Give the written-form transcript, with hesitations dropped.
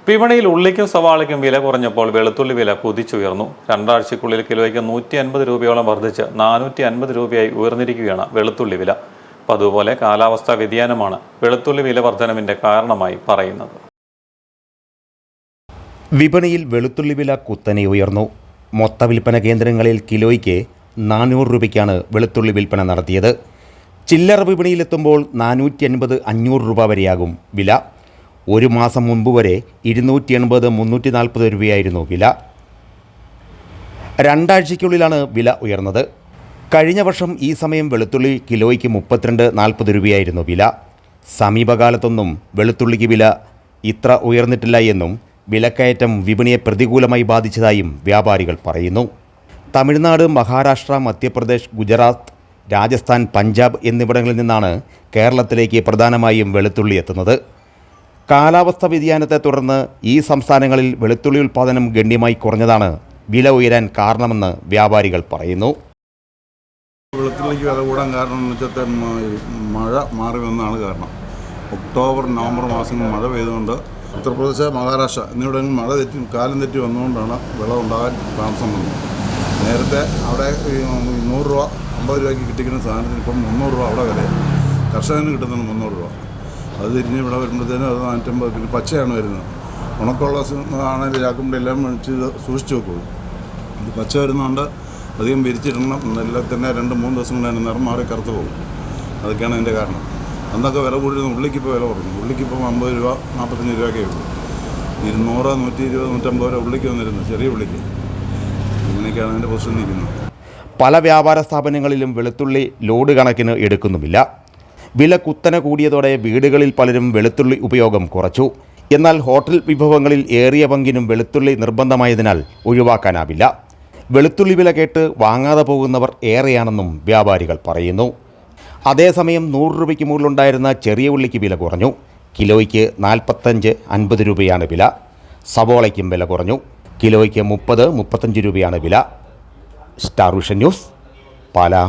വിപണിയിൽ ഉള്ളിക്കും സവാളയ്ക്കും വില കുറഞ്ഞപ്പോൾ വെളുത്തുള്ളി വില കുതിച്ചുയർന്നു. രണ്ടാഴ്ചയ്ക്കുള്ളിൽ കിലോയ്ക്ക് 150 രൂപയോളം വർദ്ധിച്ച് 450 രൂപയായി ഉയർന്നിരിക്കുകയാണ് വെളുത്തുള്ളി വില. അതുപോലെ കാലാവസ്ഥാ വ്യതിയാനമാണ് വെളുത്തുള്ളി വില വർധനവിന്റെ കാരണമായി പറയുന്നത്. വിപണിയിൽ വെളുത്തുള്ളി വില കുത്തനെ ഉയർന്നു. മൊത്ത വിൽപ്പന കേന്ദ്രങ്ങളിൽ കിലോയ്ക്ക് 400 രൂപയ്ക്കാണ് വെളുത്തുള്ളി വിൽപ്പന നടത്തിയത്. ചില്ലറ വിപണിയിലെത്തുമ്പോൾ 450-500 രൂപ വരെയാകും വില. ഒരു മാസം മുൻപ് വരെ 280-340 രൂപയായിരുന്നു വില. രണ്ടാഴ്ചയ്ക്കുള്ളിലാണ് വില ഉയർന്നത്. കഴിഞ്ഞ വർഷം ഈ സമയം വെളുത്തുള്ളി കിലോയ്ക്ക് 32-40 രൂപയായിരുന്നു വില. സമീപകാലത്തൊന്നും വെളുത്തുള്ളിക്ക് വില ഇത്ര ഉയർന്നിട്ടില്ല എന്നും വിലക്കയറ്റം വിപണിയെ പ്രതികൂലമായി ബാധിച്ചതായും വ്യാപാരികൾ പറയുന്നു. തമിഴ്നാട്, മഹാരാഷ്ട്ര, മധ്യപ്രദേശ്, ഗുജറാത്ത്, രാജസ്ഥാൻ, പഞ്ചാബ് എന്നിവിടങ്ങളിൽ നിന്നാണ് കേരളത്തിലേക്ക് പ്രധാനമായും വെളുത്തുള്ളി എത്തുന്നത്. കാലാവസ്ഥ വ്യതിയാനത്തെ തുടർന്ന് ഈ സംസ്ഥാനങ്ങളിൽ വെളുത്തുള്ളി ഉൽപ്പാദനം ഗണ്യമായി കുറഞ്ഞതാണ് വില ഉയരാൻ കാരണമെന്ന് വ്യാപാരികൾ പറയുന്നു. വെളുത്തുള്ളിക്ക് വില കൂടാൻ കാരണം എന്ന് വെച്ചാൽ മഴ മാറി വന്നാണ് കാരണം. ഒക്ടോബർ, നവംബർ മാസങ്ങളിൽ മഴ പെയ്തുകൊണ്ട് ഉത്തർപ്രദേശ്, മഹാരാഷ്ട്ര എന്നിവിടങ്ങളിൽ മഴ കാലം തെറ്റി വന്നുകൊണ്ടാണ് വിള ഉണ്ടാകാൻ താമസം വന്നത്. നേരത്തെ അവിടെ 100 രൂപ 50 രൂപയ്ക്ക് കിട്ടിക്കുന്ന സാധനത്തിന് ഇപ്പം 300 രൂപ അവിടെ വിലയാണ്. കർഷകന് കിട്ടുന്നത് 300 രൂപ. അത് തിരിഞ്ഞ് ഇവിടെ വരുമ്പോഴത്തേനും അത് 450. പിന്നെ പച്ചയാണ് വരുന്നത്. ഉണക്കമുള്ള ആണെങ്കിൽ ചാക്കുമ്പോൾ എല്ലാം മേടിച്ച് സൂക്ഷിച്ച് വെക്കുള്ളൂ. ഇത് പച്ച വരുന്നതുകൊണ്ട് അധികം വിരിച്ചിടണം. എല്ലാം തന്നെ 2-3 ദിവസം കൊണ്ട് തന്നെ നിറം മാറി കറുത്ത് പോകും. അതൊക്കെയാണ് അതിൻ്റെ കാരണം. അന്നൊക്കെ വില കൂടിയിരുന്ന ഉള്ളിക്കിപ്പോൾ വില കുറഞ്ഞു. ഉള്ളിക്കിപ്പം 50 രൂപ 45 രൂപയൊക്കെ ഉള്ളൂ. 200, 120, 150 രൂപ ഉള്ളിക്ക് വന്നിരുന്നു, ചെറിയ ഉള്ളിക്ക്. ഇങ്ങനെയൊക്കെയാണ് അതിൻ്റെ പൊസിഷൻ നിൽക്കുന്നത്. പല വ്യാപാര സ്ഥാപനങ്ങളിലും വെളുത്തുള്ളി ലോഡ് കണക്കിന് എടുക്കുന്നുമില്ല. വില കുത്തനെ കൂടിയതോടെ വീടുകളിൽ പലരും വെളുത്തുള്ളി ഉപയോഗം കുറച്ചു. എന്നാൽ ഹോട്ടൽ വിഭവങ്ങളിൽ ഏറിയ പങ്കിനും വെളുത്തുള്ളി നിർബന്ധമായതിനാൽ ഒഴിവാക്കാനാവില്ല. വെളുത്തുള്ളി വില കേട്ട് വാങ്ങാതെ പോകുന്നവർ ഏറെയാണെന്നും വ്യാപാരികൾ പറയുന്നു. അതേസമയം 100 രൂപയ്ക്ക് മുകളിലുണ്ടായിരുന്ന ചെറിയ ഉള്ളിക്ക് വില കുറഞ്ഞു. കിലോയ്ക്ക് 45-50 രൂപയാണ് വില. സവോളയ്ക്കും വില കുറഞ്ഞു. കിലോയ്ക്ക് 30-35 രൂപയാണ് വില. Star vision news, Pala.